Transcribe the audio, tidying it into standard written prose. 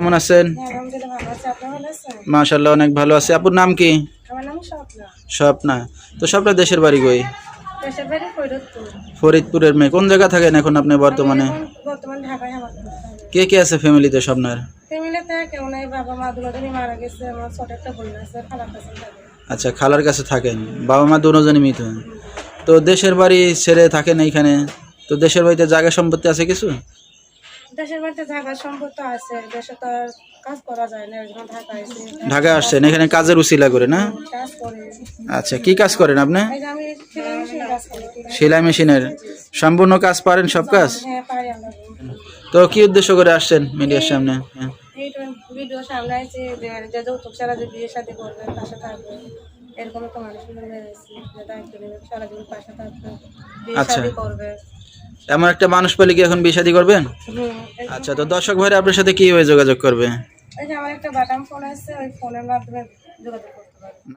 কেমন আছেন? মাশাআল্লাহ অনেক ভালো আছি। আপুর নাম কি? স্বপ্না। তো স্বপ্না দেশের বাড়ি কই? ফরিদপুরের মেয়ে। কোন জায়গা থাকেন এখন আপনি বর্তমানে? কে কে আছে ফ্যামিলিতে স্বপ্নার? আচ্ছা, খালার কাছে থাকেন, বাবা মা দুজনই মৃত। তো দেশের বাড়ি ছেড়ে থাকেন এইখানে, তো দেশের বাড়িতে জায়গা সম্পত্তি আছে কিছু? দেশের বাড়িতে জায়গা সম্পত্তি আছে, দেশে তো আর কাজ করা যায় না, ঢাকা আসছেন এখানে কাজের উছিলা করে না? আচ্ছা, কি কাজ করেন আপনি? সেলাই মেশিনের সম্পূর্ণ কাজ পারেন, সব কাজ? তো কি উদ্দেশ্য করে আসছেন মিডিয়ার সামনে? ভিডিও সামনে আছে যে যৌতুক ছাড়া যে বিয়ে শাদী করবে, পাশে থাকবে, এরকম একটা মানুষ সারা জীবন পাশে থাকবে, বিয়ে শাদী করবে। এমন একটা মানুষ পেলে কি এখন বিয়ে শাদী করবেন? আচ্ছা, তো দর্শক ভাইরা আপনার সাথে কিভাবে যোগাযোগ করবে? এই যে আমার একটা বাটন ফোন আছে, ওই ফোনের মাধ্যমে যোগাযোগ করতে পারবে।